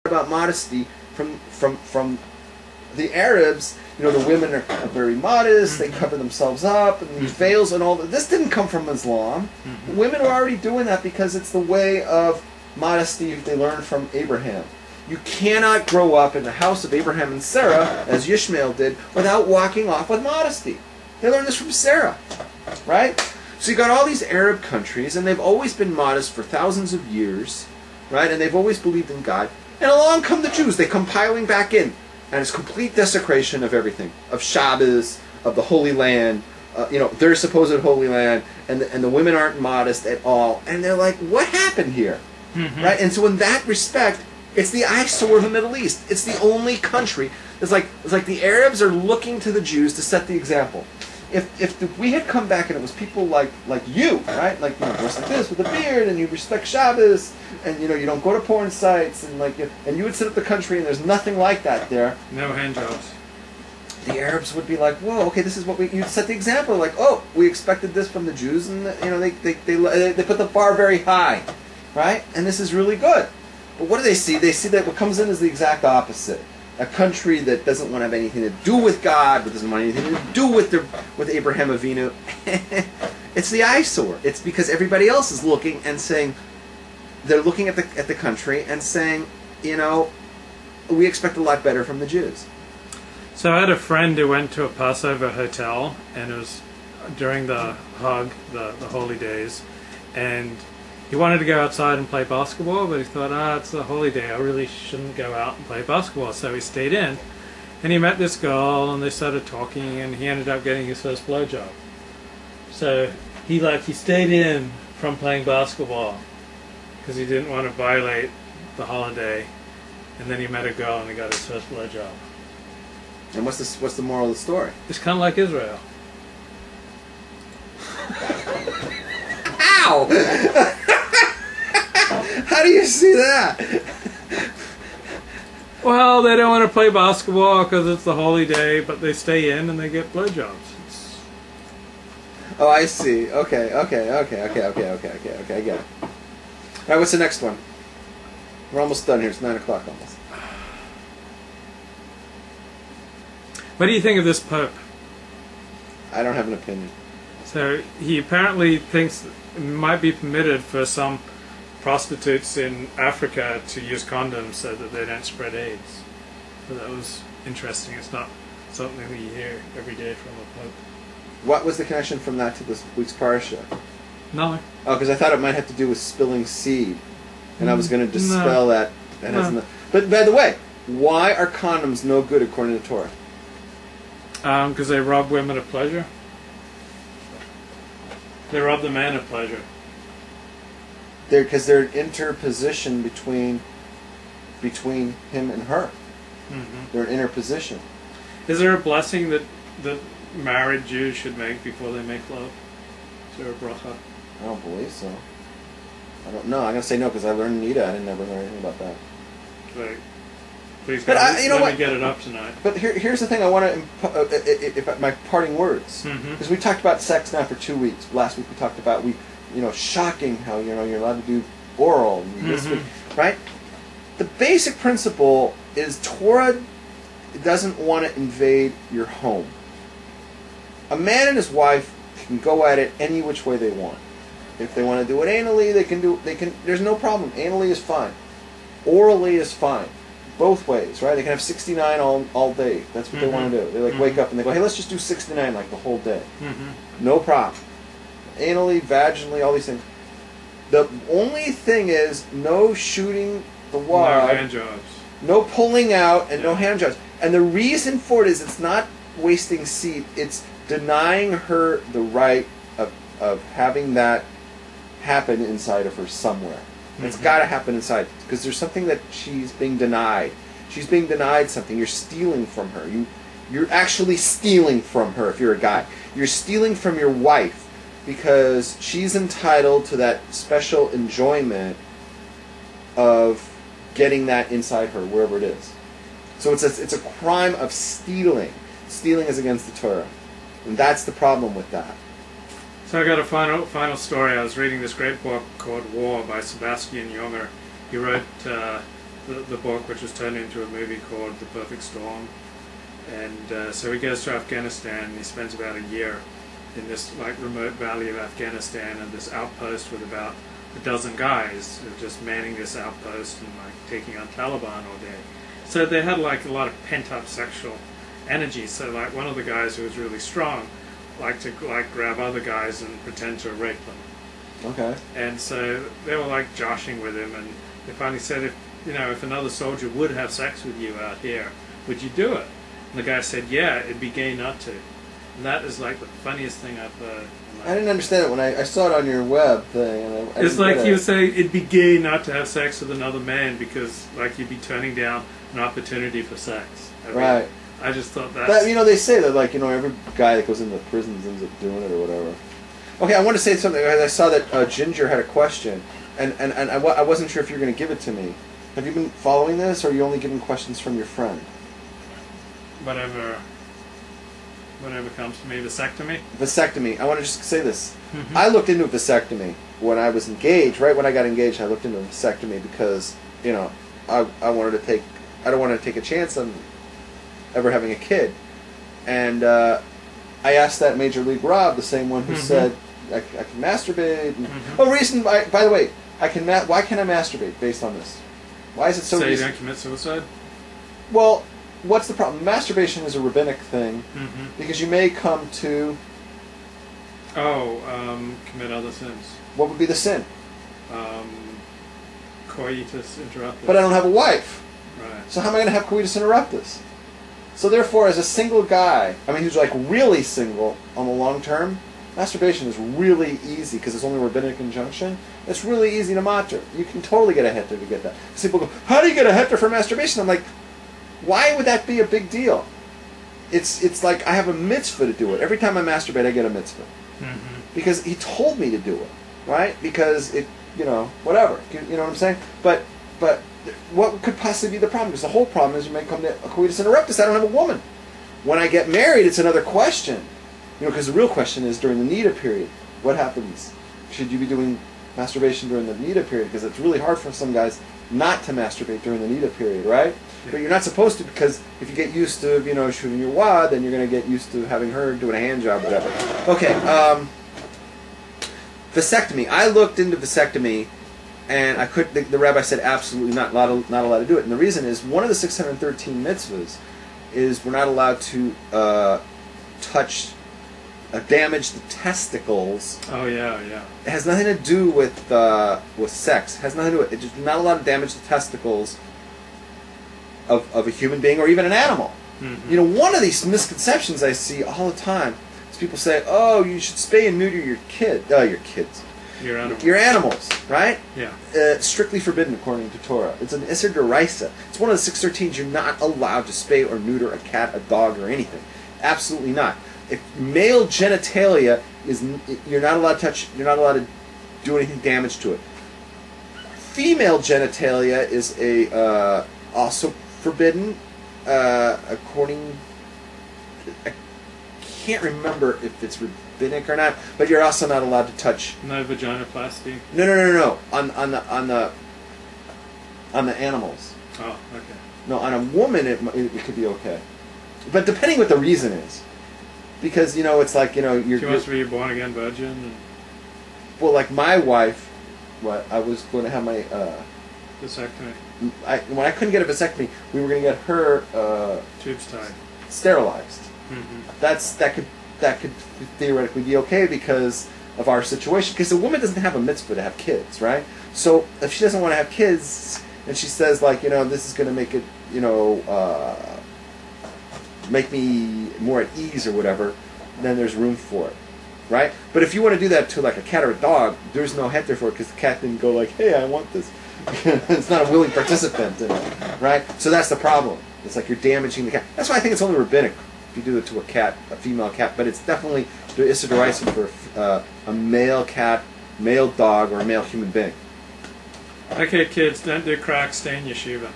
about modesty from the Arabs. You know, the women are very modest. They cover themselves up, and these veils and all that. This didn't come from Islam. Women are already doing that because it's the way of modesty they learned from Abraham. You cannot grow up in the house of Abraham and Sarah, as Ishmael did, without walking off with modesty. They learned this from Sarah, right? So you got all these Arab countries, and they've always been modest for thousands of years, right? And they've always believed in God. And along come the Jews. They come piling back in. And it's complete desecration of everything, of Shabbos, of the Holy Land, you know, their supposed Holy Land, and the women aren't modest at all. And they're like, what happened here? Right? And so in that respect, it's the eyesore of the Middle East. It's the only country. It's like the Arabs are looking to the Jews to set the example. If we had come back and it was people like you, right? Like, you know, dressed like this with a beard, and you respect Shabbos, and you know you don't go to porn sites, and and you would sit up the country and there's nothing like that there. No hand jobs. The Arabs would be like, whoa, okay, this is what you'd set the example. Like, oh, we expected this from the Jews, and you know they put the bar very high, right? And this is really good. But what do they see? They see that what comes in is the exact opposite. A country that doesn't want to have anything to do with God, but doesn't want anything to do with Abraham Avinu. It's the eyesore. It's because everybody else is looking and saying, they're looking at the country and saying, you know, we expect a lot better from the Jews. So I had a friend who went to a Passover hotel, and it was during the Hag, the holy days, and he wanted to go outside and play basketball, but he thought, it's a holy day, I really shouldn't go out and play basketball. So he stayed in, and he met this girl, and they started talking, and he ended up getting his first blowjob. So he stayed in from playing basketball because he didn't want to violate the holiday, and then he met a girl and he got his first blowjob. And what's the moral of the story? It's kind of like Israel. Ow! How do you see that? Well, they don't want to play basketball because it's the holy day, but they stay in and they get blowjobs. Oh, I see. Okay, I get it. All right, what's the next one? We're almost done here. It's 9 o'clock almost. What do you think of this Pope? I don't have an opinion. So he apparently thinks it might be permitted for some prostitutes in Africa to use condoms so that they don't spread AIDS. So that was interesting. It's not something we hear every day from a Pope. What was the connection from that to this week's parsha? No. Oh, because I thought it might have to do with spilling seed, and I was going to dispel that. No. But by the way, why are condoms no good according to Torah? Because they rob women of pleasure. They rob the man of pleasure. Because they're an interposition between him and her. They're an interposition. Is there a blessing that married Jews should make before they make love? Is there a bracha? I don't believe so. I don't know. I'm going to say no because I learned Nida. I didn't never learn anything about that. Like, please, but God, let me get it up tonight. But here's the thing I want to, my parting words. Because we talked about sex now for 2 weeks. Last week we talked about, shocking how, you're allowed to do oral. This week, right? The basic principle is Torah doesn't want to invade your home. A man and his wife can go at it any which way they want. If they want to do it anally, they can. There's no problem. Anally is fine. Orally is fine. Both ways, right? They can have 69 all day. That's what they want to do. They wake up and they go, hey, let's just do 69 like the whole day. No problem. Anally, vaginally, all these things. The only thing is no shooting the wad. No hand jobs. No pulling out and no hand jobs. And the reason for it is it's not wasting seed. It's denying her the right of having that happen inside of her somewhere. It's got to happen inside because there's something that she's being denied. She's being denied something. You're stealing from her. You're actually stealing from her if you're a guy. You're stealing from your wife because she's entitled to that special enjoyment of getting that inside her, wherever it is. So it's a crime of stealing. Stealing is against the Torah. And that's the problem with that. So I got a final story. I was reading this great book called War by Sebastian Junger. He wrote the the book, which was turned into a movie called The Perfect Storm. And so he goes to Afghanistan, and he spends about a year in this like remote valley of Afghanistan, and this outpost with about a dozen guys who are just manning this outpost and like taking on Taliban all day. So they had like a lot of pent-up sexual energy. So like one of the guys who was really strong liked to like grab other guys and pretend to rape them. Okay. And so they were like joshing with him, and they finally said, if another soldier would have sex with you out here, would you do it? And the guy said, yeah, it'd be gay not to. And that is like the funniest thing I've heard. I didn't understand it when I saw it on your web thing. And I it's like he was saying it'd be gay not to have sex with another man because like you'd be turning down an opportunity for sex. Right. I just thought that. They say that every guy that goes into prisons ends up doing it or whatever. Okay, I want to say something. I saw that Ginger had a question, and I wasn't sure if you were going to give it to me. Have you been following this, or are you only giving questions from your friend? Whatever comes to me. Vasectomy? Vasectomy. I want to just say this. I looked into a vasectomy when I was engaged. Right when I got engaged, I looked into a vasectomy because, I wanted to take... I don't want to take a chance on ever having a kid. And I asked that Major League Rob, the same one who said, I can masturbate. And, by the way, why can't I masturbate based on this? Why is it so easy? You don't commit suicide? Well... What's the problem? Masturbation is a rabbinic thing because you may come to... commit other sins. What would be the sin? Coitus interruptus. But I don't have a wife. Right. So how am I going to have coitus interruptus? So therefore, as a single guy, who's like really single on the long term, masturbation is really easy because it's only a rabbinic injunction. It's really easy to matter. You can totally get a heter to get that. Because people go, how do you get a heter for masturbation? I'm like, why would that be a big deal? It's like I have a mitzvah to do it. Every time I masturbate, I get a mitzvah. Because he told me to do it, right? Because it, whatever. You know what I'm saying? But what could possibly be the problem? Because the whole problem is you may come to a coitus interruptus. I don't have a woman. When I get married, it's another question. Because the real question is during the nida period, what happens? Should you be doing masturbation during the nida period? Because it's really hard for some guys not to masturbate during the nida period, right? But you're not supposed to, because if you get used to, shooting your wad, then you're going to get used to having her doing a hand job, whatever. Okay, vasectomy. I looked into vasectomy, and the rabbi said absolutely not allowed to do it. And the reason is, one of the 613 mitzvahs is we're not allowed to damage the testicles. Oh, yeah. It has nothing to do with sex. It has nothing to do with it. You're not allowed to damage the testicles of a human being or even an animal. One of these misconceptions I see all the time is people say, "Oh, you should spay and neuter your kids." Your animals, right? Yeah. Strictly forbidden according to Torah. It's an Isser D'Oraisa. It's one of the 613s. You're not allowed to spay or neuter a cat, a dog, or anything. Absolutely not. If male genitalia you're not allowed to touch. You're not allowed to do anything damage to it. Female genitalia is also forbidden, according... I can't remember if it's rabbinic or not, but you're also not allowed to touch... No vaginoplasty? No. On the animals. Oh, okay. No, on a woman it could be okay. But depending what the reason is. Because, it's like, She wants to be a born-again virgin? And... Well, like my wife, I was going to have my... vasectomy. When I couldn't get a vasectomy, we were going to get her tubes tied, sterilized. That could theoretically be okay because of our situation. Because a woman doesn't have a mitzvah to have kids, right? So if she doesn't want to have kids, and she says like, this is going to make it, make me more at ease or whatever, then there's room for it, right? But if you want to do that to like a cat or a dog, there's no heter for it because the cat didn't go like, hey, I want this. It's not a willing participant in it, right? So that's the problem. It's like you're damaging the cat. That's why I think it's only rabbinic if you do it to a cat, a female cat. But it's definitely the Isser D'Oraisa for a male cat, male dog, or a male human being. Okay, kids, don't do crack, stay in yeshiva.